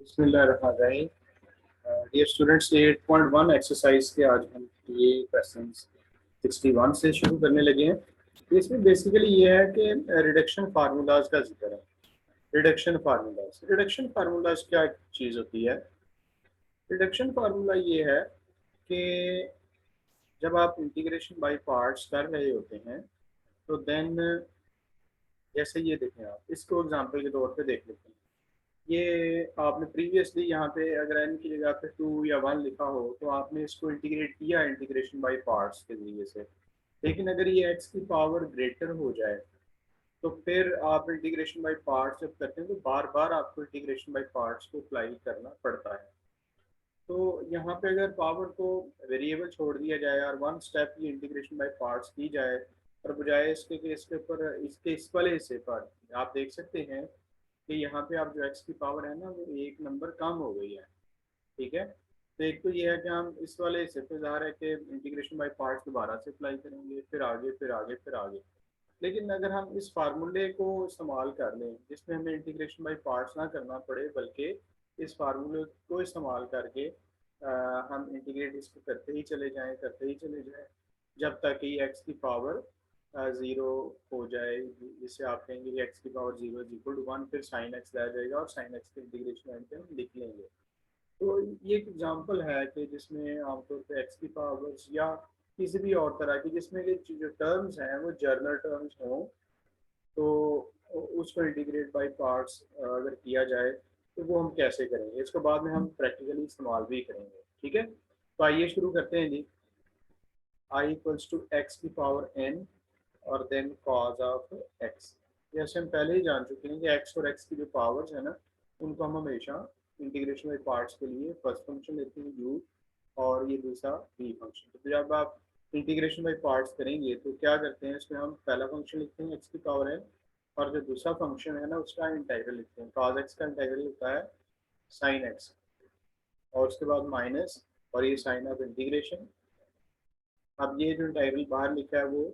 बिस्मिल्लाहिर्रहमानिर्रहीम। Dear students, 8.1 exercise के आज हम ये क्वेश्चन 61 से शुरू करने लगे हैं। तो इसमें बेसिकली ये है कि रिडक्शन फार्मूलाज का जिक्र है। रिडक्शन फार्मूलाज क्या चीज़ होती है? रिडक्शन फार्मूला ये है कि जब आप इंटीग्रेशन बाय पार्ट्स कर रहे होते हैं तो देन जैसे ये देखें, आप इसको एग्जांपल के तौर पे देख लेते हैं। ये आपने प्रीवियसली यहाँ पे अगर n की जगह पे 2 या 1 लिखा हो तो आपने इसको इंटीग्रेट किया इंटीग्रेशन बाय पार्ट्स के जरिए से। लेकिन अगर ये x की पावर ग्रेटर हो जाए तो फिर आप इंटीग्रेशन बाय पार्ट्स जब करते हैं तो बार बार आपको इंटीग्रेशन बाय पार्ट्स को अप्लाई करना पड़ता है। तो यहाँ पे अगर पावर को वेरिएबल छोड़ दिया जाए और वन स्टेप ये इंटीग्रेशन बाय पार्ट्स की जाए और बजाय इसके कि इसके ऊपर इसके इस वाले हिस्से पर आप देख सकते हैं कि यहाँ पे आप जो x की पावर है ना वो एक नंबर कम हो गई है। ठीक है, तो एक तो ये है कि हम इस वाले हिस्से पे ज़ाहिर है कि इंटीग्रेशन बाय पार्ट्स दोबारा से अप्लाई करेंगे, फिर आगे फिर आगे फिर आगे। लेकिन अगर हम इस फार्मूले को इस्तेमाल कर लें जिसमें हमें इंटीग्रेशन बाय पार्ट्स ना करना पड़े, बल्कि इस फार्मूले को इस्तेमाल करके हम इंटीग्रेट इसको करते ही चले जाएं जब तक कि एक्स की पावर ज़ीरो हो जाए, जिससे आप कहेंगे कि एक्स की power zero is equal to one, फिर साइन एक्स रह जाएगा और साइन एक्स के इंटीग्रेशन एंड पे हम लिख लेंगे। तो ये एक एग्जांपल है कि जिसमें आमतौर पे एक्स की पावर्स या किसी भी और तरह की जिसमें कि जो टर्म्स हैं वो जर्नल टर्म्स हों, तो उसको इंटीग्रेट बाय पार्ट्स अगर किया जाए तो वो हम कैसे करेंगे, इसको बाद में हम प्रैक्टिकली इस्तेमाल भी करेंगे। ठीक है, तो आइए शुरू करते हैं जी। आई इक्वल्स टू एक्स की पावर एन और देन कॉज ऑफ एक्स। जैसे हम पहले ही जान चुके हैं कि एक्स और एक्स की जो पावर्स है ना उनको हम हमेशा इंटीग्रेशन बाय पार्ट्स के लिए फर्स्ट फंक्शन लेते हैं u और ये दूसरा v फंक्शन। तो जब आप इंटीग्रेशन बाय पार्ट्स करेंगे तो क्या करते हैं, इसमें हम पहला फंक्शन लिखते हैं एक्स की पावर n और जो दूसरा फंक्शन है ना उसका इंटीग्रल लिखते हैं। cos x का इंटीग्रल होता है sin x और उसके बाद माइनस और ये साइन ऑफ इंटीग्रेशन। अब ये जो इंटीग्रल बाहर लिखा है वो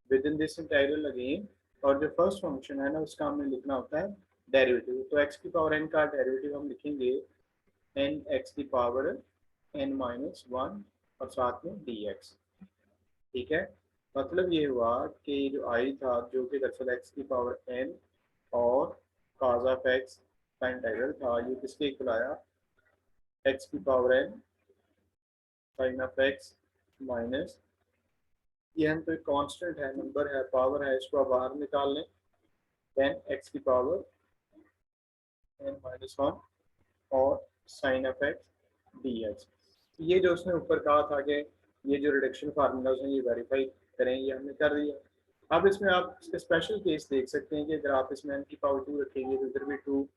with in this integral again, और जो फर्स्ट फंक्शन है ना उसका हमें लिखना होता है डेरिवेटिव। तो x की पावर n का डेरिवेटिव हम लिखेंगे n x की पावर n माइनस वन और साथ में dx। ठीक है, मतलब ये हुआ कि जो i था जो कि दरअसल x की पावर n और cos ऑफ x का इंटीग्रल था, ये किसके इक्वल आया, x की power n sin of x minus, ये हम तो एक कांस्टेंट है, नंबर है, पावर है, इसको आप बाहर निकाल लें, देन x की पावर n माइनस वन और sine of x d x. ये जो उसने ऊपर कहा था कि ये जो रिडक्शन फार्मूलाज हैं ये वेरीफाई करें, ये हमने कर दिया। अब इसमें आप इसके स्पेशल केस देख सकते हैं कि अगर आप इसमें n की पावर टू रखेंगे तो इधर भी टू,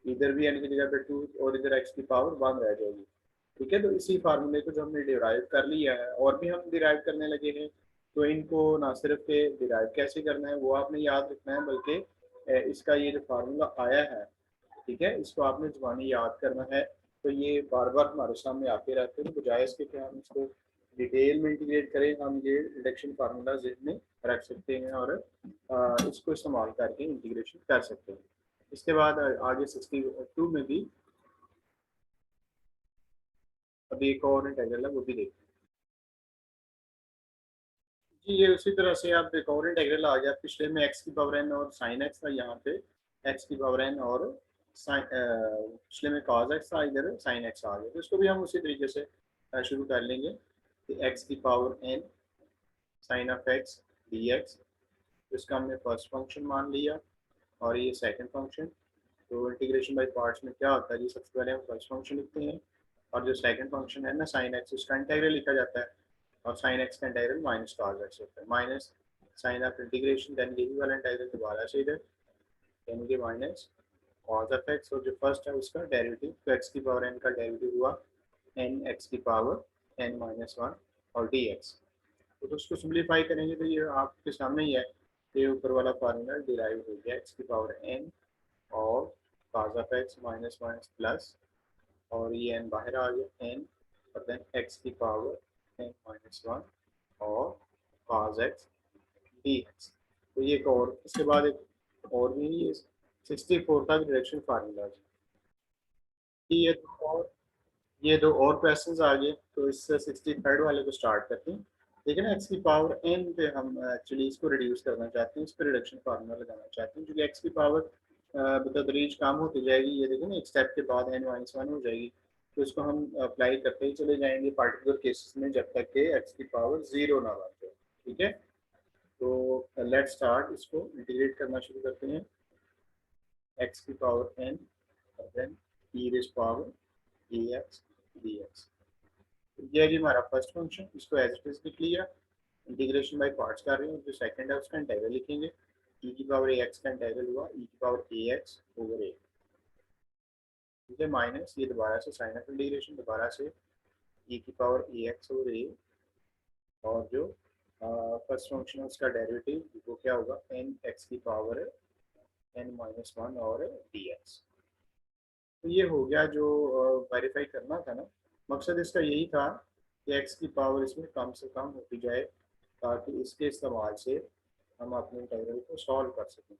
इधर भी n की जगह पे टू और इधर x की पावर वन रह जाएगी। ठीक है, तो इसी फार्मूले को जो हमने डिराइव कर लिया है और भी हम डिराइव करने लगे हैं, तो इनको ना सिर्फ के डिराइव कैसे करना है वो आपने याद रखना है, बल्कि इसका ये जो फार्मूला आया है, ठीक है, इसको आपने जुबानी याद करना है। तो ये बार बार हमारे सामने आते रहते हैं, बजाय इसके कि हम इसको डिटेल में इंटीग्रेट करें, हम ये रिडक्शन फार्मूला ज़हन में रख सकते हैं और इसको इस्तेमाल करके इंटीग्रेशन कर सकते हैं। इसके बाद आगे 62 में भी अभी एक और इंटीग्रल है वो भी देखते हैं जी। ये उसी तरह से आप एक और इंटीग्रल आ गया, पिछले में एक्स की पावर एन और साइन एक्स था, यहाँ पे एक्स की पावर एन और पिछले में cos x था, इधर sin x आ गया। तो इसको भी हम उसी तरीके से शुरू कर लेंगे कि x की power n sin of x dx, इसका हमने फर्स्ट फंक्शन मान लिया और ये सेकंड फंक्शन। तो इंटीग्रेशन बाय पार्ट्स में क्या होता है जी, सबसे पहले हम फर्स्ट फंक्शन लिखते हैं और जो सेकंड फंक्शन है ना sin x, उसका इंटीग्रल लिखा जाता है और sin x का इंटीग्रल माइनस cos x होता है, minus sine of integration, then यही वाला इंटीग्रल दोबारा से इधर यानी कि माइनस cos ऑफ x और जो फर्स्ट है उसका डेरिवेटिव, तो x की पावर n का डेरिवेटिव हुआ n x की पावर n माइनस वन और dx। तो उसको सिंप्लीफाई करेंगे तो ये आपके सामने ही है, ये ऊपर वाला फार्मूला डिराइव हो गया, x की पावर n और cos of x minus minus plus और ये n बाहर आ गया n और देन x की पावर n माइनस वन और cos x dx। तो ये एक और, इसके बाद एक और भी 64 का डायरेक्शन फार्मूला है। ये तो और ये दो और क्वेश्चंस आ गए, तो इस 63rd वाले को स्टार्ट करते हैं। देखिए ना, एक्स की पावर एन पे हम एक्चुअली इसको रिड्यूस करना चाहते हैं, इस पर रिडक्शन फार्मूला लगाना चाहते हैं, क्योंकि एक्स की पावर बतदरीज कम होती जाएगी। ये देखिए ना, एक स्टेप के बाद एन माइनस वन हो जाएगी, तो इसको हम अप्लाई करते ही चले जाएंगे पार्टिकुलर केसेस में, जब तक के एक्स की पावर जीरो ना बन जाए। ठीक है, तो लेट स्टार्ट, इसको इंटीग्रेट करना शुरू करते हैं। एक्स की पावर एन और देन ई रेज़ पावर ए एक्स डी एक्स। ये है जी हमारा फर्स्ट फंक्शन, इसको एज इट इज लिख लिया। इंटीग्रेशन बाय पार्ट्स कर रहे हैं, जो सेकंड है उसका इंटीग्रल लिखेंगे। ई की पावर ए एक्स का इंटीग्रल हुआ ई की पावर ए एक्स ओवर ए। ठीक है, माइनस ये दोबारा से साइन ऑफ इंटीग्रेशन, दोबारा से ई की पावर ए एक्स ओवर ए, और जो फर्स्ट फंक्शन है उसका डेरिवेटिव वो क्या होगा, एन एक्स की पावर एन माइनस वन और डी एक्स। तो ये हो गया जो वेरीफाई करना था ना, मकसद इसका यही था कि एक्स की पावर इसमें कम से कम होती जाए, ताकि इसके इस्तेमाल से हम अपने इंटीग्रल को सॉल्व कर सकें।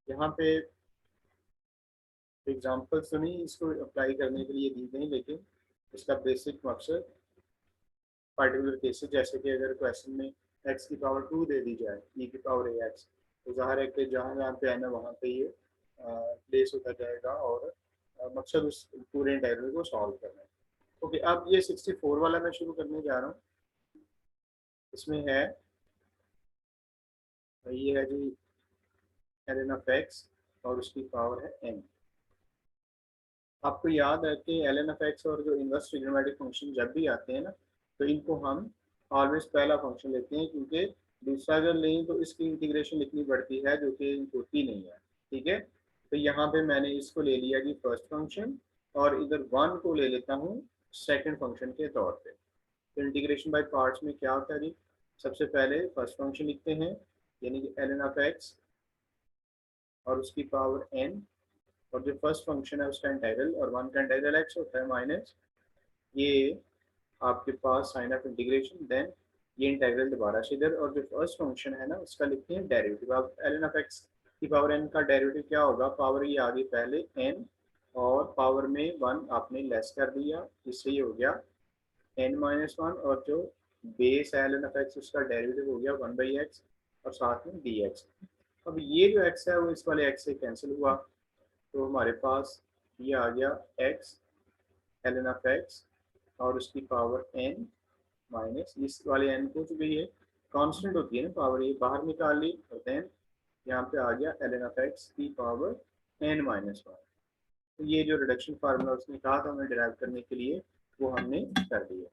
यहाँ पे एग्जांपल्स तो नहीं इसको अप्लाई करने के लिए दी गई, लेकिन इसका बेसिक मकसद पार्टिकुलर केसेस, जैसे कि अगर क्वेश्चन में एक्स की पावर टू दे दी जाए ई की पावर ए एक्स, तो ज़ाहिर है कि जहाँ जहाँ पे आना वहाँ पे ये प्लेस होता जाएगा, और मकसद उस पूरे इंटीग्रल को सॉल्व करना है। ओके, अब ये 64 वाला मैं शुरू करने जा रहा हूँ। इसमें है, ये है जी ln ऑफ एक्स और उसकी पावर है n। आपको याद है कि ln ऑफ एक्स और जो इनवर्स ट्रिग्नोमेट्रिक फंक्शन जब भी आते हैं ना, तो इनको हम ऑलवेज पहला फंक्शन लेते हैं, क्योंकि दूसरा अगर लें तो इसकी इंटीग्रेशन लिखनी पड़ती है, जो कि होती नहीं है। ठीक है, तो यहाँ पे मैंने इसको ले लिया जी फर्स्ट फंक्शन, और इधर वन को ले लेता हूँ सेकंड फंक्शन के तौर पे। तो इंटीग्रेशन बाय पार्ट्स में क्या होता है जी, सबसे पहले फर्स्ट फंक्शन लिखते हैं, यानी कि ln ऑफ एक्स और उसकी पावर n, और जो फर्स्ट फंक्शन है उसका इंटीग्रल, और वन का इंटीग्रल x होता है माइनस ये आपके पास साइन ऑफ इंटीग्रेशन, देन ये इंटीग्रल दोबारा से इधर, और जो फर्स्ट फंक्शन है ना उसका लिखते हैं डेरिवेटिव। अब ln ऑफ एक्स की पावर n का डेरिवेटिव क्या होगा, पावर ये आ गई पहले n, और पावर में वन आपने लेस कर दिया, इससे ये हो गया n माइनस वन, और जो बेस है ln ऑफ एक्स उसका डेरिवेटिव हो गया वन बाई एक्स, और साथ में डी एक्स। अब ये जो x है वो इस वाले x से कैंसिल हुआ, तो हमारे पास ये आ गया x ln ऑफ एक्स और उसकी पावर n माइनस इस वाले n को, चूंकि ये कांस्टेंट होती है ना पावर, ये बाहर निकाल ली, और देन यहाँ पे आ गया ln ऑफ एक्स की पावर n माइनस वन। तो ये जो रिडक्शन फार्मूला उसने कहा था हमें डिराइव करने के लिए, वो हमने कर दिया।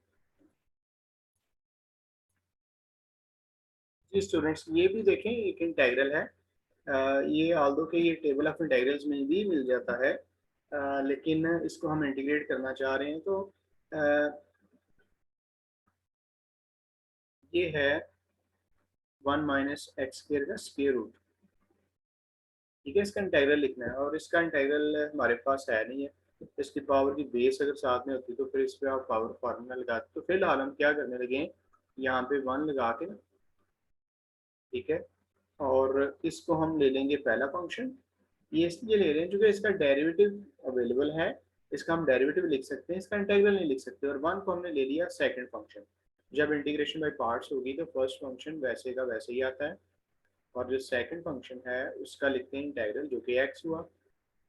जी स्टूडेंट्स, ये भी देखें एक इंटीग्रल है, ये ऑल्दो के ये टेबल ऑफ इंटीग्रल्स में भी मिल जाता है, लेकिन इसको हम इंटीग्रेट करना चाह रहे हैं, तो ये है वन माइनस एक्स स्क्वायर का स्क्वायर रूट। ठीक है, इसका इंटीग्रल लिखना है, और इसका इंटीग्रल हमारे पास है नहीं है, इसकी पावर की बेस अगर साथ में होती तो फिर इस पर आप पावर फार्मूला लगाते। तो फिलहाल हम क्या करने लगे हैं, यहाँ पे वन लगा के ना, ठीक है, और इसको हम ले लेंगे पहला फंक्शन। ये इसलिए ले रहे हैं क्योंकि इसका डेरिवेटिव अवेलेबल है, इसका हम डेरिवेटिव लिख सकते हैं, इसका इंटीग्रल नहीं लिख सकते, और वन को हमने ले लिया सेकंड फंक्शन। जब इंटीग्रेशन बाय पार्ट्स होगी तो फर्स्ट फंक्शन वैसे का वैसे ही आता है, और जो सेकंड फंक्शन है उसका लिखते हैं इंटीग्रल, जो कि एक्स हुआ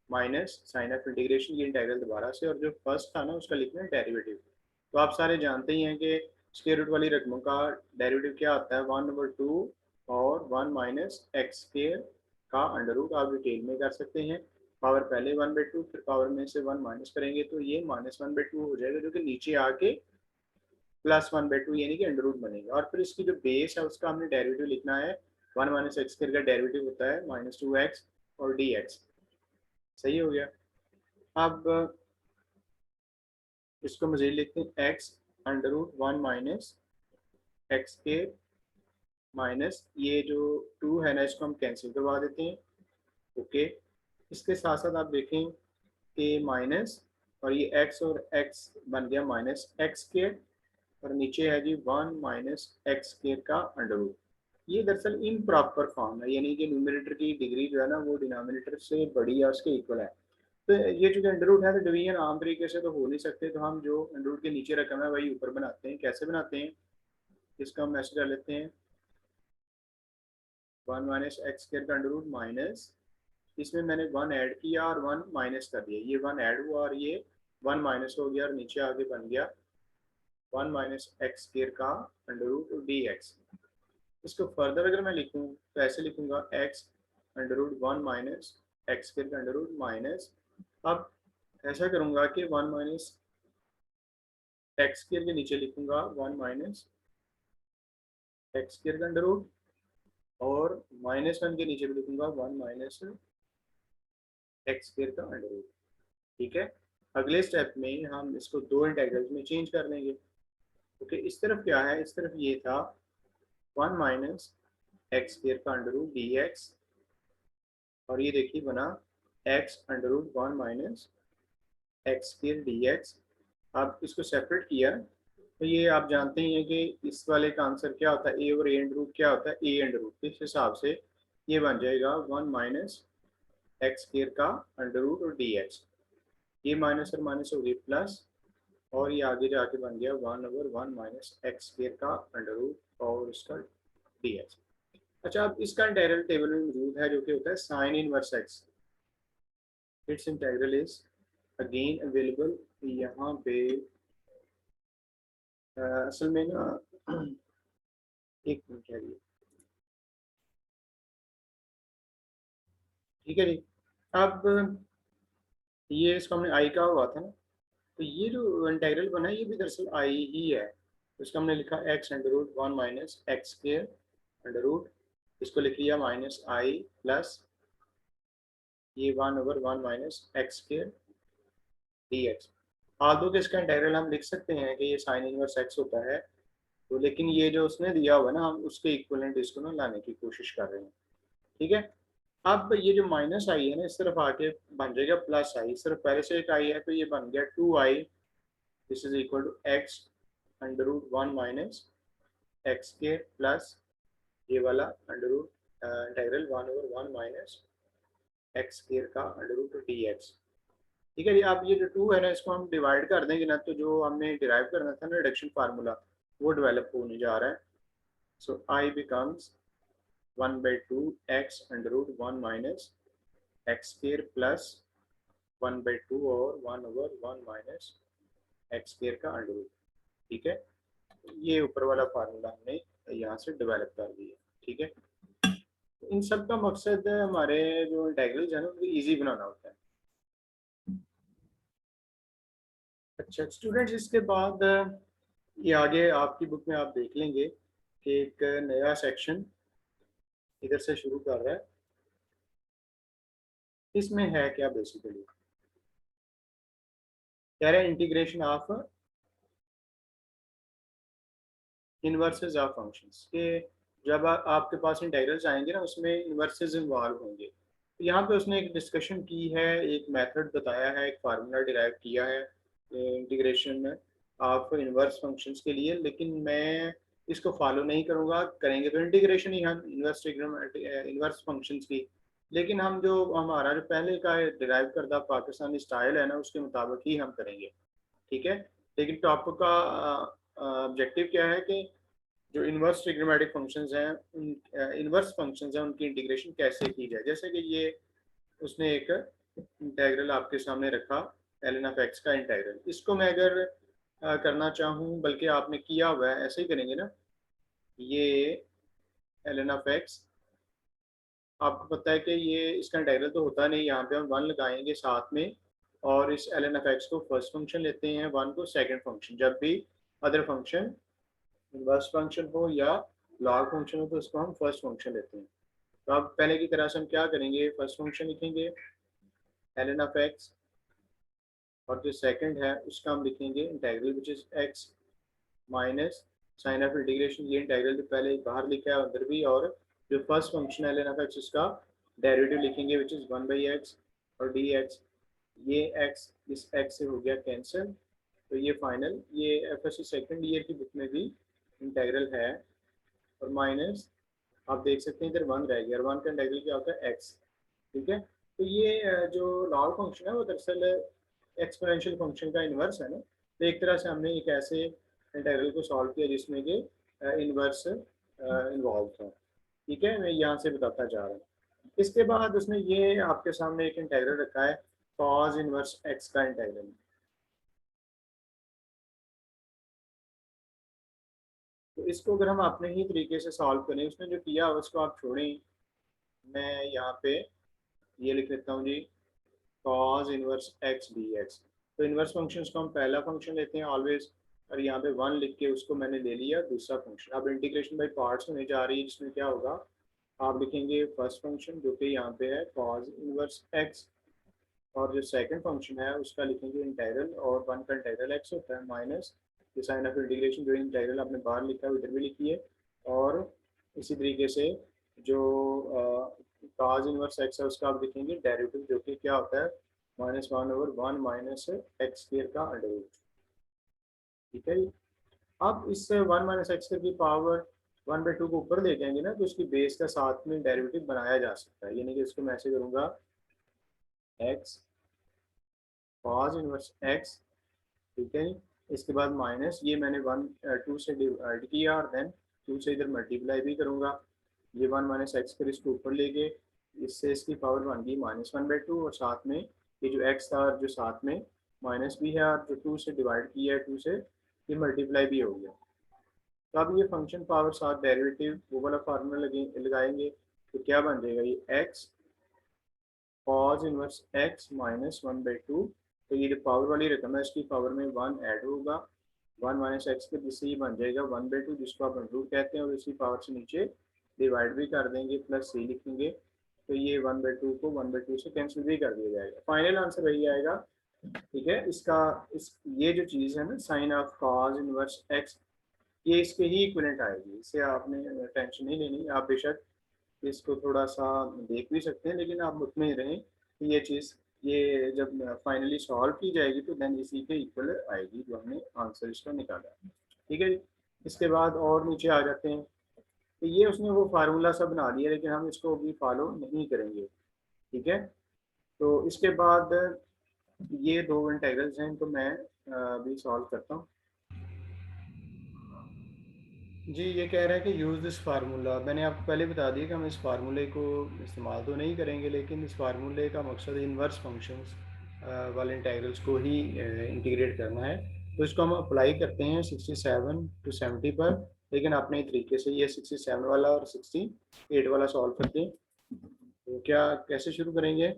माइनस साइन ऑफ इंटीग्रेशन की इंटीग्रल दोबारा से, और जो फर्स्ट था ना उसका लिखना है डेरिवेटिव। तो आप सारे जानते ही हैं कि स्क्वायर रूट वाली रकमों का डेरिवेटिव क्या आता है, वन ओवर टू और वन माइनस एक्स स्क्वायर का अंडर रूट। आप डिटेल में कर सकते हैं, पावर पहले वन बाई टू, फिर पावर में से वन माइनस करेंगे तो ये माइनस वन बाई टू हो जाएगा, जो कि नीचे आके प्लस वन बाई टू यानी कि अंडर रूट बनेगा। और फिर इसकी जो बेस है उसका हमने डेरिवेटिव लिखना है, वन माइनस एक्स स्क्वायर का डेरिवेटिव होता है माइनस टू एक्स और डी एक्स। सही हो गया। अब इसको मजीद लिखते हैं, x under root one minus x के माइनस ये जो टू है ना इसको हम कैंसिल करवा देते हैं। ओके, इसके साथ साथ आप देखें कि माइनस, और ये एक्स और एक्स बन गया माइनस एक्स के, और नीचे है जी वन माइनस एक्स के का अंडर रूट। ये दरअसल इम्प्रॉपर फॉर्म है, यानी कि न्यूमरेटर की डिग्री जो है ना वो डिनोमिनेटर से बड़ी या उसके इक्वल है। तो ये चूंकि अंडर रूट है तो डिवीजन आम तरीके से तो हो नहीं सकते, तो हम जो अंडर रूट के नीचे रकम है वही ऊपर बनाते हैं। कैसे बनाते हैं, इसका हम मैसेज कर लेते हैं 1 माइनस एक्स स्क्वायर का अंडर रूट माइनस, इसमें मैंने 1 ऐड किया और 1 माइनस कर दिया, ये 1 ऐड हुआ और ये 1 माइनस हो गया और नीचे आगे बन गया 1 माइनस एक्स स्क्वायर का अंडर रूट डी एक्स। इसको फर्दर अगर मैं लिखूँ तो ऐसे लिखूंगा x under root 1 minus x square का अंडर रूट माइनस, अब ऐसा करूंगा कि 1 माइनस एक्स स्क्वायर के नीचे लिखूंगा 1 माइनस एक्स स्क्वायर का अंडर रूट और -1 के नीचे भी लिखूंगा 1 माइनस एक्स स्क्वायर का अंडर रूट। ठीक है, अगले स्टेप में हम इसको दो इंटेग्रल्स में चेंज कर लेंगे। ओके, इस तरफ क्या है, इस तरफ ये था 1 माइनस एक्स स्क्वायर का अंडर रूट डी एक्स, और ये देखिए बना x under root 1 minus x square d x. अब इसको सेपरेट किया तो ये आप जानते ही हैं कि इस वाले का आंसर क्या होता है, ए और ए अंडर रूट क्या होता है, ए अंडर रूट। इस हिसाब से ये बन जाएगा 1 माइनस एक्स स्क्वायर का अंडर रूट और डी एक्स, ये माइनस और माइनस हो गई प्लस, और ये आगे जाके बन गया 1/1 माइनस एक्स स्क्वायर का अंडर रूट और इसका डी एक्स। अच्छा, अब इसका इंटीग्रल टेबल में मौजूद है जो कि होता है sine inverse x, it's integral is again available यहाँ पे। असल में ना एक मिनट है ये, ठीक है जी। अब ये इसको हमने आई का हुआ था ना, तो ये जो इंटीग्रल बना है ये भी दरअसल आई ही है, तो इसका हमने लिखा x under root 1 minus x square under root, इसको लिख लिया माइनस आई प्लस ये 1/1 minus x square d x. आदो के इसका इंटीग्रल हम लिख सकते हैं कि ये साइन इनवर्स एक्स होता है, तो लेकिन ये जो उसने दिया हुआ है ना, हम उसके इक्वलेंट इसको ना लाने की कोशिश कर रहे हैं। ठीक है, अब ये जो माइनस आई है ना इस तरफ आके बन जाएगा प्लस आई, इस तरफ पहले से एक आई है तो ये बन गया 2i, this is equal to x under root 1 minus x के प्लस ये वाला under root integral 1/1 minus x square का अंडर रूट डी एक्स। ठीक है जी, अब ये जो 2 है ना इसको हम डिवाइड कर देंगे ना, तो जो हमने डिराइव करना था ना रिडक्शन फार्मूला वो डेवलप होने जा रहा है। So I becomes 1/2 x under root 1 minus x square plus 1/2 और 1/1 माइनस एक्स स्क्वायर का अंडर रूट। ठीक है, ये ऊपर वाला फार्मूला हमने यहाँ से डेवलप कर दिया। ठीक है, इन सब का मकसद हमारे जो इंटेग्रल्स है ना उनको ईजी बनाना होता है। अच्छा स्टूडेंट्स, इसके बाद ये आगे आपकी बुक में आप देख लेंगे कि एक नया सेक्शन इधर से शुरू कर रहा है। इसमें है क्या, बेसिकली कह रहे हैं integration of inverses of functions के, जब आपके पास इंटीग्रल्स आएंगे ना उसमें इनवर्सेस इन्वॉल्व होंगे, तो यहाँ पे उसने एक डिस्कशन की है, एक मेथड बताया है, एक फार्मूला डिराइव किया है इंटीग्रेशन ऑफ इनवर्स फंक्शंस के लिए, लेकिन मैं इसको फॉलो नहीं करूँगा। करेंगे तो इंटीग्रेशन ही हम इनवर्स फंक्शंस की, लेकिन हम जो हमारा जो पहले का डिराइव करदा पाकिस्तानी स्टाइल है ना उसके मुताबिक ही हम करेंगे। ठीक है, लेकिन टॉपिक का ऑब्जेक्टिव क्या है कि जो इनवर्स ट्रिग्नोमेट्रिक फंक्शंस हैं उन इनवर्स फंक्शंस हैं उनकी इंटीग्रेशन कैसे की जाए। जैसे कि ये उसने एक इंटीग्रल आपके सामने रखा ln ऑफ एक्स का इंटीग्रल, इसको मैं अगर करना चाहूँ, बल्कि आपने किया हुआ है ऐसे ही करेंगे ना, ये ln ऑफ एक्स आपको पता है कि ये इसका इंटीग्रल तो होता नहीं, यहाँ पे हम 1 लगाएंगे साथ में और इस ln ऑफ एक्स को फर्स्ट फंक्शन लेते हैं, 1 को सेकंड फंक्शन। जब भी अदर फंक्शन इनवर्स फंक्शन हो या लॉग फंक्शन हो तो उसको हम फर्स्ट फंक्शन लेते हैं। तो अब पहले की तरह से हम क्या करेंगे, फर्स्ट फंक्शन लिखेंगे ln ऑफ एक्स, और जो सेकंड है उसका हम लिखेंगे integral which is x minus sine of integration, ये इंटीग्रल जो पहले बाहर लिखा है अंदर भी, और जो फर्स्ट फंक्शन है ln ऑफ एक्स उसका डेरिवेटिव लिखेंगे विच इज 1/x और डी एक्स, ये x इस x से हो गया कैंसिल, तो ये फाइनल ये एफएससी सेकंड ईयर की बुक में भी इंटीग्रल है, और माइनस आप देख सकते हैं इधर 1 रह गया और 1 का इंटीग्रल क्या होता है x। ठीक है, तो ये जो लॉग फंक्शन है वो दरअसल एक्सपोनेंशियल फंक्शन का इन्वर्स है ना। तो एक तरह से हमने एक ऐसे इंटीग्रल को सॉल्व किया जिसमें कि इन्वर्स इन्वॉल्व था। ठीक है, मैं यहाँ से बताता जा रहा हूँ। इसके बाद उसने ये आपके सामने एक इंटीग्रल रखा है cos इनवर्स x का इंटीग्रल। तो इसको अगर हम अपने ही तरीके से सॉल्व करें, उसने जो किया उसको आप छोड़ें, मैं यहाँ पे ये लिख लेता हूँ जी cos इनवर्स x dx। तो इनवर्स फंक्शन को हम पहला फंक्शन लेते हैं ऑलवेज, और यहाँ पे 1 लिख के उसको मैंने ले लिया दूसरा फंक्शन। अब इंटीग्रेशन बाई पार्ट्स होने जा रही है, जिसमें क्या होगा, आप लिखेंगे फर्स्ट फंक्शन जो कि यहाँ पे है cos इनवर्स x, और जो सेकंड फंक्शन है उसका लिखेंगे इंटीग्रल, और 1 का इंटीग्रल x होता है minus the sine of integration, जो इंटीग्रल आपने बाहर लिखा है इधर भी लिखिए। और इसी तरीके से जो cos इनवर्स x है उसका आप लिखेंगे डेरिवेटिव, जो कि क्या होता है -1/1 माइनस एक्स स्क्वायर का अंडर रूट। ठीक है, अब इस 1 माइनस एक्स स्क्वायर की पावर 1/2 को ऊपर ले जाएंगे ना, तो उसकी बेस का साथ में डेरिवेटिव बनाया जा सकता है। यानी कि इसको मैं ऐसे करूँगा x cos इनवर्स x। ठीक है, इसके बाद माइनस ये मैंने 2 से डिवाइड किया, और देन 2 से इधर मल्टीप्लाई भी करूँगा। ये 1 माइनस एक्स फिर इसको ऊपर ले गए, इससे इसकी पावर बन गई -1/2, और साथ में ये जो x था और जो साथ में माइनस भी है, और जो 2 से डिवाइड किया है 2 से, ये मल्टीप्लाई भी हो गया। तो अब ये फंक्शन पावर साथ डेरिवेटिव वो वाला फार्मूला लगाएंगे, तो क्या बन जाएगा, ये x cos इनवर्स x -1/2। तो ये जो पावर वाली रकम है इसकी पावर में 1 ऐड होगा, 1 माइनस एक्स के, जिससे ये बन जाएगा 1/2, जिसको आप रूट कहते हैं, और इसी पावर से नीचे डिवाइड भी कर देंगे, प्लस सी लिखेंगे। तो ये 1/2 को 1/2 से कैंसिल भी कर दिया जाएगा, फाइनल आंसर वही आएगा। ठीक है, इसका इस ये जो चीज़ है ना sine of cos inverse x, ये इसके ही इक्विवेलेंट आएगी, इससे आपने टेंशन नहीं लेनी। आप बेशक इसको थोड़ा सा देख भी सकते हैं, लेकिन आप मुतमिन रहें कि ये चीज़ ये जब फाइनली सॉल्व की जाएगी तो देन इसी के इक्वल आएगी जो हमने आंसर इसका निकाला है। ठीक है जी, इसके बाद और नीचे आ जाते हैं। तो ये उसने वो फार्मूला सा बना दिया, लेकिन हम इसको अभी फॉलो नहीं करेंगे। ठीक है, तो इसके बाद ये दो इंटीग्रल्स हैं, तो मैं अभी सॉल्व करता हूँ। जी, ये कह रहा है कि यूज़ दिस फार्मूला। मैंने आपको पहले बता दिया कि हम इस फार्मूले को इस्तेमाल तो नहीं करेंगे, लेकिन इस फार्मूले का मकसद इन्वर्स फंक्शंस वाले इंटीग्रल्स को ही इंटीग्रेट करना है। तो इसको हम अप्लाई करते हैं 67 to 70 पर, लेकिन अपने तरीके से ये 67 वाला और 68 वाला सॉल्व करते हैं। तो क्या कैसे शुरू करेंगे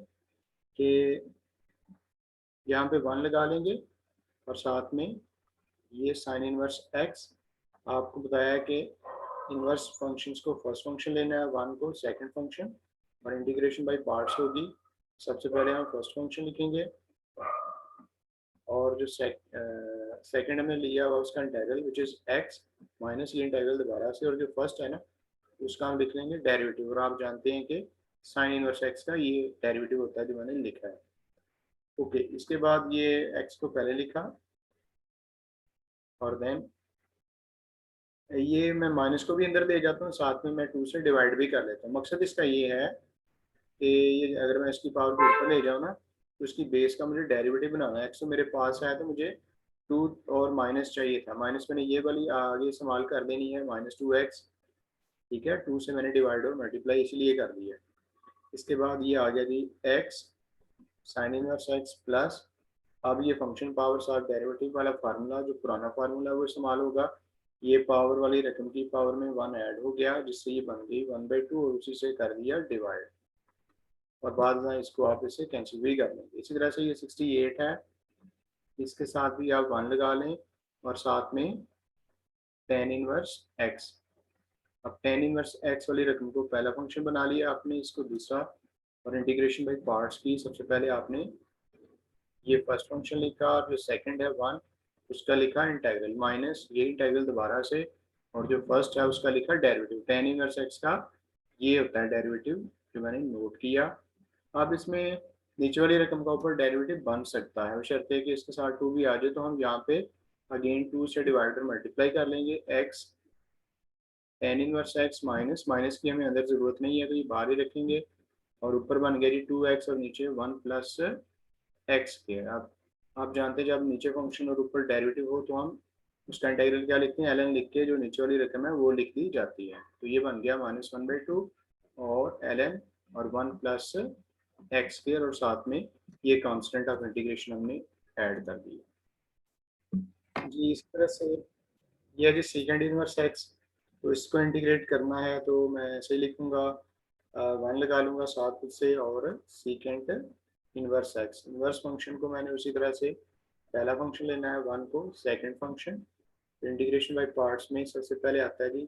कि यहाँ पे 1 लगा लेंगे, और साथ में ये साइन इनवर्स x। आपको बताया कि इनवर्स फंक्शंस को फर्स्ट फंक्शन लेना है, 1 को सेकंड फंक्शन, और इंटीग्रेशन बाय पार्ट्स होगी। सबसे पहले हम फर्स्ट फंक्शन लिखेंगे, और जो सेकंड हमने लिया हुआ उसका integral which is x minus ये इंटीग्रल दोबारा से, और जो फर्स्ट है ना उसका हम लिख लेंगे डेरिवेटिव। और आप जानते हैं कि साइन इनवर्स x का ये डेरिवेटिव होता है जो मैंने लिखा है। ओके, इसके बाद ये x को पहले लिखा, और देन ये मैं माइनस को भी अंदर ले जाता हूँ, साथ में मैं 2 से डिवाइड भी कर लेता हूँ। मकसद इसका ये है कि ये अगर मैं इसकी पावर को ऊपर ले जाऊँ ना, तो उसकी बेस का मुझे डेरिवेटिव बनाना है। एक्स तो मेरे पास है, तो मुझे 2 और माइनस चाहिए था, माइनस मैंने ये वाली आगे इस्तेमाल कर देनी है -2x। ठीक है, 2 से मैंने डिवाइड और मल्टीप्लाई इसलिए कर दिया। इसके बाद ये आ गया जी x sine inverse x plus, अब ये फंक्शन पावर साथ डेरिवेटिव वाला फार्मूला जो पुराना फार्मूला वो इस्तेमाल होगा। ये पावर वाली रकम की पावर में 1 ऐड हो गया, जिससे ये बन गई 1/2, और उसी से कर दिया डिवाइड, और बाद में इसको आप इसे कैंसिल भी कर लेंगे। इसी तरह से ये 68 है, इसके साथ भी आप 1 लगा लें, और साथ में tan इनवर्स x। अब tan इनवर्स x वाली रकम को पहला फंक्शन बना लिया आपने, इसको दूसरा, और इंटीग्रेशन बाई पार्ट्स की। सबसे पहले आपने ये फर्स्ट फंक्शन लिखा, और जो सेकंड है 1 उसका लिखा इंटीग्रल, माइनस ये इंटीग्रल दोबारा से, और जो फर्स्ट है उसका लिखा डेरिवेटिव। tan इनवर्स x का ये होता है डेरिवेटिव जो मैंने नोट किया। अब इसमें नीचे वाली रकम का ऊपर डेरिवेटिव बन सकता है, बशर्ते कि इसके साथ 2 भी आ जाए, तो हम यहाँ पे अगेन 2 से डिवाइडर मल्टीप्लाई कर लेंगे। x tan inverse x minus minus की हमें अंदर ज़रूरत नहीं है, तो ये बाहर ही रखेंगे, और ऊपर बन गया जी 2x और नीचे 1 प्लस एक्स स्क्वायर। आप जानते हैं जब नीचे फंक्शन और ऊपर डेरिवेटिव हो तो हम उसका इंटीग्रल क्या लिखते हैं, ln लिख के जो नीचे वाली रकम है वो लिख दी जाती है। तो ये बन गया -1/2 और ln और 1 प्लस एक्स स्क्वायर और साथ में ये कांस्टेंट ऑफ इंटीग्रेशन हमने ऐड कर दिया जी। इस तरह से ये है जी सेकेंड इनवर्स एक्स। तो इसको इंटीग्रेट करना है तो मैं ऐसे ही लिखूंगा, 1 लगा लूंगा साथ से और second inverse x. Inverse function को मैंने उसी तरह से पहला फंक्शन लेना है 1 को, second function. Integration by parts में सबसे पहले आता है जी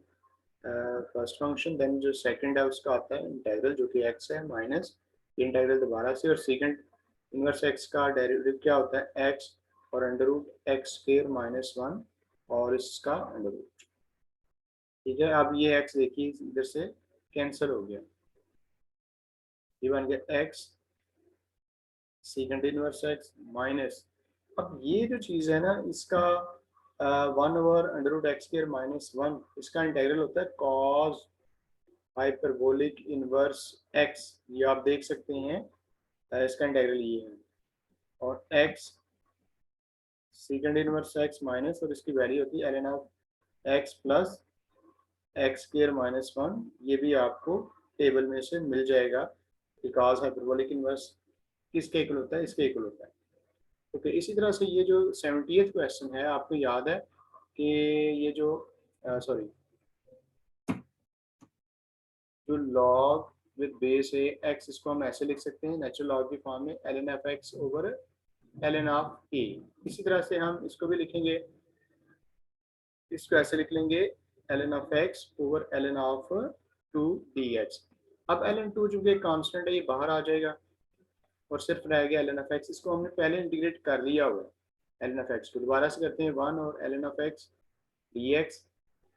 फर्स्ट फंक्शन, देन जो सेकंड है उसका आता है इंटीग्रल जो कि एक्स है माइनस इंटीग्रल दोबारा से, और सेकंड इनवर्स एक्स का डेरिवेटिव क्या होता है एक्स और अंडर रूट एक्स स्क्वायर -1 और इसका अंडर रूट। ठीक है, अब ये एक्स देखिए इधर से कैंसिल हो गया, ये बन गया x second inverse x minus. अब ये जो चीज़ है ना इसका 1/√x² - 1 इसका इंटीग्रल होता है कॉस हाइपरबोलिक इनवर्स एक्स। ये आप देख सकते हैं, इसका इंटीग्रल ये है। और x second inverse x minus और इसकी वैल्यू होती है ln of x plus x² - 1। ये भी आपको टेबल में से मिल जाएगा कि कॉस हाइपरबोलिक इनवर्स किसके इक्वल होता है, इसके इक्वल होता है। ओके, इसी तरह से ये जो 70th क्वेश्चन है आपको याद है कि ये जो सॉरी जो लॉग विद बेस है एक्स, इसको हम ऐसे लिख सकते हैं नेचुरल लॉग की फॉर्म में ln of x over ln of a। इसी तरह से हम इसको भी लिखेंगे, इसको ऐसे लिख लेंगे ln of x over ln of 2 dx। अब ln2 जो कि कांस्टेंट है ये बाहर आ जाएगा और सिर्फ रह गया ln ऑफ x। इसको हमने पहले इंटीग्रेट कर लिया हुआ है ln ऑफ x को, दोबारा से करते हैं 1 और ln ऑफ x dx।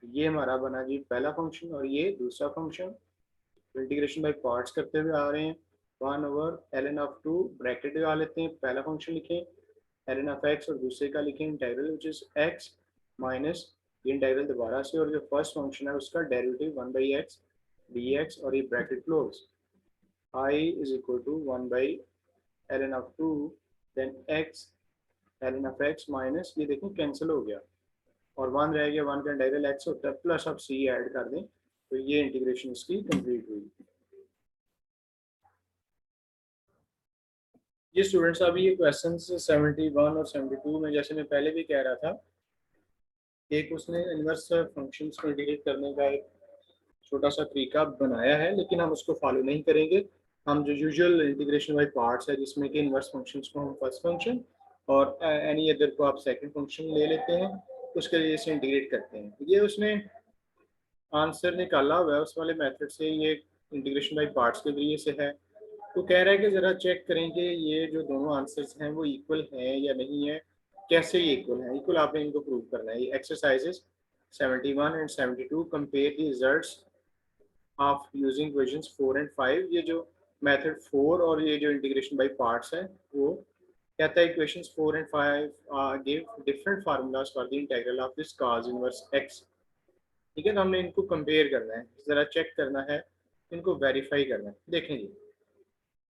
ये हमारा बना जी पहला फंक्शन और ये दूसरा फंक्शन। तो इंटीग्रेशन बाय पार्ट्स करते हुए आ रहे हैं, 1 ओवर ln ऑफ 2 ब्रैकेट लगा लेते हैं, पहला फंक्शन लिखें ln ऑफ x और दूसरे का लिखें integral which is x minus ये इंटीग्रल दोबारा से, और जो फर्स्ट फंक्शन है उसका डेरिवेटिव 1/x dx और ये bracket close I is equal to 1/ln of 2 then x ln of x minus ये देखें कैंसिल हो गया और 1 रह गया, 1 का इंटीग्रल x होता है प्लस आप c ऐड कर दें तो ये इंटीग्रेशन इसकी कंप्लीट हुई। ये स्टूडेंट्स अभी ये क्वेश्चन 71 और 72 में जैसे मैं पहले भी कह रहा था, एक उसने इनवर्स फंक्शंस को इंटीग्रेट करने का एक छोटा सा तरीका बनाया है, लेकिन हम उसको फॉलो नहीं करेंगे। हम जो यूजुअल इंटीग्रेशन बाय पार्ट्स है जिसमें कि इनवर्स फंक्शंस को हम फर्स्ट फंक्शन और एनी अदर को आप सेकंड फंक्शन ले लेते हैं, उसके लिए इसे इंटीग्रेट करते हैं। ये उसने आंसर निकाला हुआ है उस वाले मेथड से, ये इंटीग्रेशन बाय पार्ट्स के जरिए से है। तो कह रहा है कि ज़रा चेक करें कि ये जो दोनों आंसर्स हैं वो इक्वल हैं या नहीं है। कैसे ये इक्वल हैं, इक्वल आपने इनको प्रूव करना है। ये exercises 71 and 72 compare the results of using equations 4 and 5। ये जो मेथड 4 और ये जो इंटीग्रेशन बाय पार्ट्स है वो कहता है equations 4 and 5 give different formulas for the integral of this cos inverse x। ठीक है, तो हमने इनको कंपेयर करना है, ज़रा चेक करना है, इनको वेरीफाई करना है। देखें जी,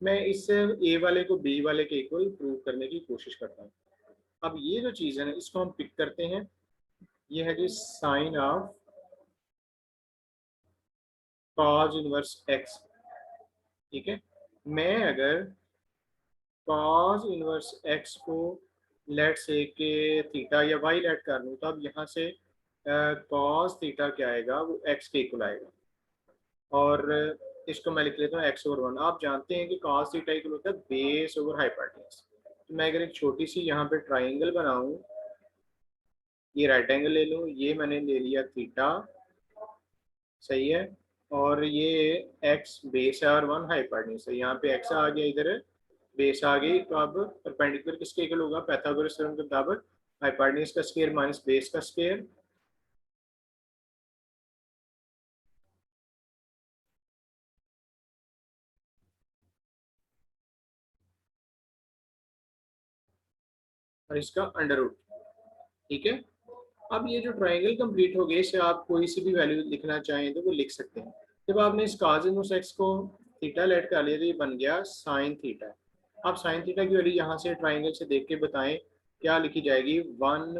मैं इससे ए वाले को बी वाले के इक्वल प्रूव करने की कोशिश करता हूँ। अब ये जो चीज़ है ना इसको हम पिक करते हैं, ये है जी sine of cos inverse x। ठीक है, मैं अगर cos इनवर्स x को लेट से के थीटा या y लेट कर लूँ तो अब यहाँ से cos थीटा क्या आएगा, वो x के इक्वल आएगा। और इसको मैं लिख लेता हूँ x ओवर 1। आप जानते हैं कि cos थीटा इक्वल होता है बेस ओवर हाइपोटेन्यूज। तो मैं अगर एक छोटी सी यहाँ पे ट्राइंगल बनाऊँ, ये राइट एंगल ले लूँ, ये मैंने ले लिया थीटा, सही है, और ये x बेस है और 1 हाइपोटेन्यूज है। यहाँ पे x आ गया, इधर बेस आ गई, तो अब परपेंडिकुलर किसके इक्वल होगा, पाइथागोरस थ्योरम के मुताबिक हाइपोटेन्यूज का स्क्वायर माइनस बेस का स्क्वायर। और इसका अंडर रूट। ठीक है, अब ये जो ट्राइंगल कंप्लीट हो गया, इसे आप कोई सी भी वैल्यू लिखना चाहें तो वो लिख सकते हैं। जब आपने इस cos इनवर्स x को थीटा लेट कर लिया तो ये बन गया साइन थीटा। अब साइन थीटा की वैल्यू यहाँ से ट्राइंगल से देख के बताएं क्या लिखी जाएगी, वन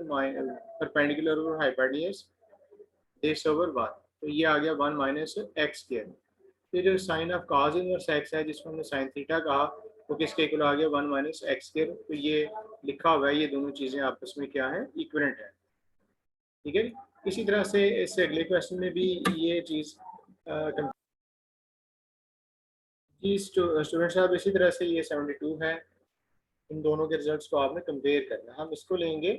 परपेंडिकुलर और हाइपोटेन्यूज बेस ओवर वन, तो ये आ गया वन माइनस एक्स स्क्वायर। फिर जो sine of cos inverse x है जिसको हमने साइन थीटा कहा, वो किसके इक्वल आ गया, वन माइनस एक्स स्क्वायर। तो ये लिखा हुआ है, ये दोनों चीजें आपस में क्या है, इक्विवेलेंट है। ठीक है। इसी तरह से इससे अगले क्वेश्चन में भी ये चीज जी स्टूडेंट साहब, इसी तरह से ये 72 है। इन दोनों के रिजल्ट्स को आपने कंपेयर करना है। हम इसको लेंगे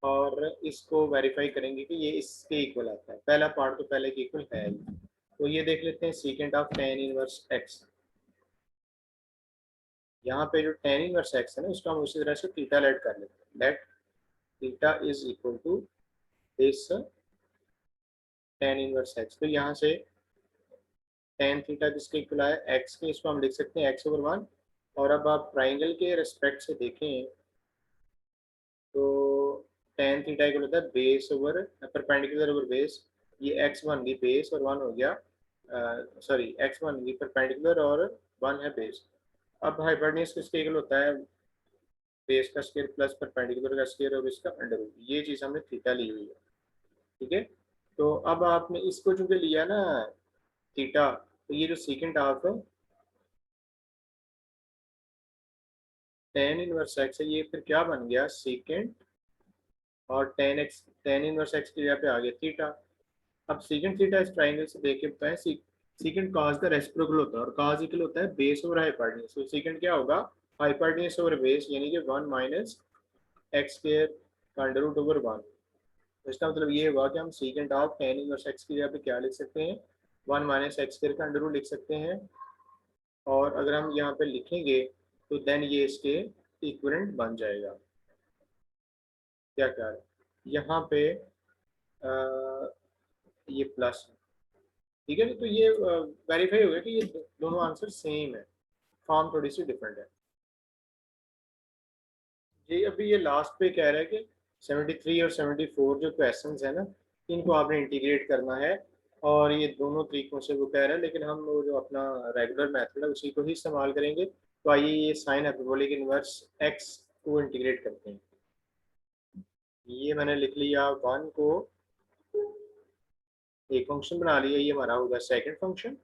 और इसको वेरीफाई करेंगे कि ये इसके इक्वल आता है। पहला पार्ट तो पहले के इक्वल है ही। तो ये देख लेते हैं secant of ten inverse x. यहाँ पे जो टेन इनवर्स एक्स है ना, उसको हम उसी तरह से थीटा लेट कर लेते हैं। Let theta is equal to this tan inverse x. तो यहाँ से टेन थीटा किसके इक्वल आया, एक्स के, इसको हम लिख सकते हैं एक्स ओवर वन। और अब आप ट्राइंगल के रेस्पेक्ट से देखें तो टेन थीटा इक्वल होता है base over perpendicular over base. ये एक्स वन की बेस और वन हो गया, सॉरी एक्स वन की परपेंडिकुलर और वन है बेस। अब हाइपोटेन्यूज किसके इक्वल होता है, बेस का स्क्वायर प्लस परपेंडिकुलर का स्क्वायर और इसका अंडर रूट। ये चीज हमने थीटा ली हुई है। ठीक है। तो अब आपने इसको चूंकि लिया ना थीटा, तो ये जो secant of ten inverse x है, ये फिर क्या बन गया, सीकेंट और ten x, ten inverse x की जगह पे आ गया थीटा। अब सीकेंट थीटा इस ट्राइंगल से देख के बताएं, सीकेंट कॉस का रेसिप्रोकल होता है और कॉस इक्वल होता है बेस ओवर हाइपोटेन्यूज। तो सीकेंट क्या होगा, हाइपोटेन्यूज ओवर बेस, यानी कि वन माइनस एक्स स्क्वायर का अंडर रूट ओवर वन। तो इसका मतलब ये हुआ कि हम secant of ten inverse x की जगह पे क्या लिख सकते हैं, वन माइनस एक्स स्क्वायर का अंडर रूट लिख सकते हैं। और अगर हम यहाँ पे लिखेंगे तो देन ये इसके इक्विवेलेंट बन जाएगा। क्या क्या है यहाँ पे, आ, ये प्लस है। ठीक है। तो ये वेरीफाई हो गया कि ये दोनों आंसर सेम है, फॉर्म थोड़ी सी डिफरेंट है। जी अभी ये लास्ट पे कह रहा है कि 73 और 74 जो क्वेश्चंस है ना, इनको आपने इंटीग्रेट करना है। और ये दोनों तरीकों से वो कह रहा है, लेकिन हम वो जो अपना रेगुलर मेथड है उसी को ही इस्तेमाल करेंगे। तो आइए ये साइन हाइपरबोलिक इनवर्स एक्स को इंटीग्रेट करते हैं। ये मैंने लिख लिया, वन को एक फंक्शन बना लिया, ये हमारा होगा सेकंड फंक्शन।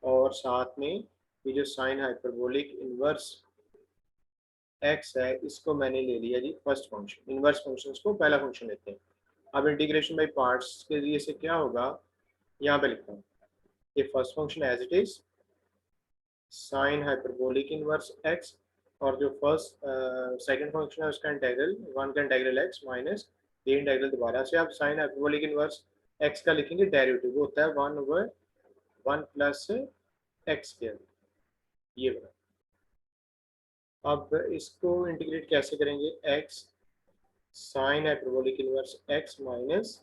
और साथ में ये जो साइन हाइपरबोलिक इनवर्स एक्स है, इसको मैंने ले लिया जी फर्स्ट फंक्शन। इनवर्स फंक्शन को पहला फंक्शन लेते हैं। अब इंटीग्रेशन बाई पार्ट्स के लिए से क्या होगा, यहाँ पे लिखता हूँ ये first function as it is sine hyperbolic inverse x. और जो फर्स्ट सेकंड फंक्शन है उसका इंटीग्रल, वन का इंटीग्रल एक्स माइनस ये इंटीग्रल दोबारा से आप साइन हाइपरबोलिक इनवर्स एक्स का लिखेंगे डेरिवेटिव, वो होता है one over one plus x square. ये बना। अब इसको इंटीग्रेट कैसे करेंगे, x sign hyperbolic inverse x minus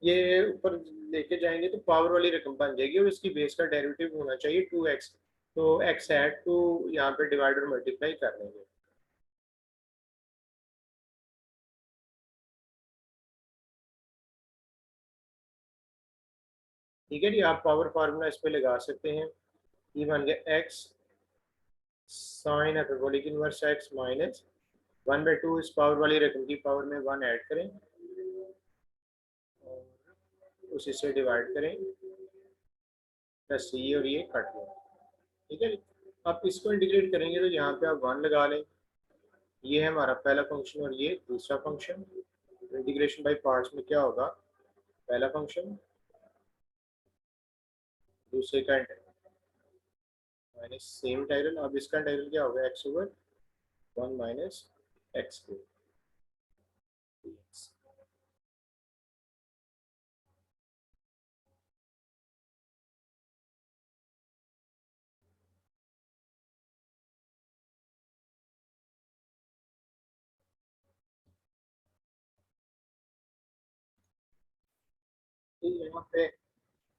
ये ऊपर लेके जाएंगे तो पावर वाली रकम बन जाएगी और इसकी बेस का डेरिवेटिव होना चाहिए टू एक्स। तो एक्स ऐड टू यहाँ पे डिवाइड और मल्टीप्लाई कर लेंगे। ठीक है जी, आप पावर फार्मूला इस पे लगा सकते हैं। ये बन गया x sign hyperbolic inverse x minus one by two, इस पावर वाली रकम की पावर में वन ऐड करें और उसी से डिवाइड करें, प्लस ये और ये कट लें। ठीक है। आप इसको इंटीग्रेट करेंगे तो यहाँ पे आप वन लगा लें। ये है हमारा पहला फंक्शन और ये दूसरा फंक्शन। इंटीग्रेशन बाय पार्ट्स में क्या होगा, पहला फंक्शन दूसरे का माइनस सेम इंटीग्रल। अब इसका इंटीग्रल क्या होगा, x over one minus x two.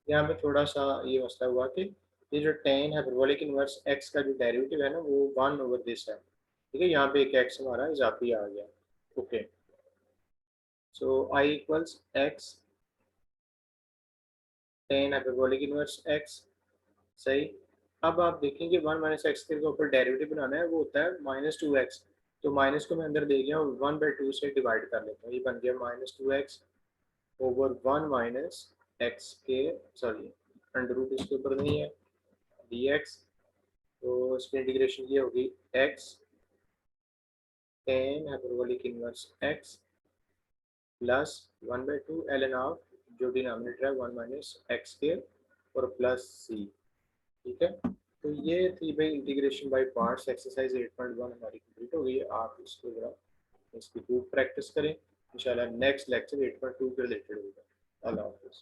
यहाँ पे थोड़ा सा ये मसला हुआ कि ये जो टेन हाइपरबोलिक इनवर्स एक्स का जो डेरिवेटिव है ना, वो वन ओवर दिस है। ठीक है, यहाँ पे एक एक्स हमारा इजाफी आ गया। Okay, so I equals x tan hyperbolic inverse x. सही। अब आप देखेंगे 1 - x के ऊपर डेरिवेटिव बनाना है, वो होता है -2x। तो माइनस को मैं अंदर दे गया और 1/2 से डिवाइड कर लेता हूँ, ये बन गया -2x ओवर 1 - x के, सॉरी अंडर रूट इसके ऊपर नहीं है, dx। तो इसमें इंटीग्रेशन ये होगी x tan hyperbolic inverse x plus 1/2 ln of जो डिनोमिनेटर है 1 - x के और प्लस c। ठीक है, तो ये थी भाई इंटीग्रेशन बाय पार्ट्स एक्सरसाइज 8.1 हमारी कंप्लीट हो गई है। आप इसको जरा इसकी खूब प्रैक्टिस करें, इंशाल्लाह नेक्स्ट लेक्चर 8.2 के रिलेटेड होगा। अल्लाह हाफिज़।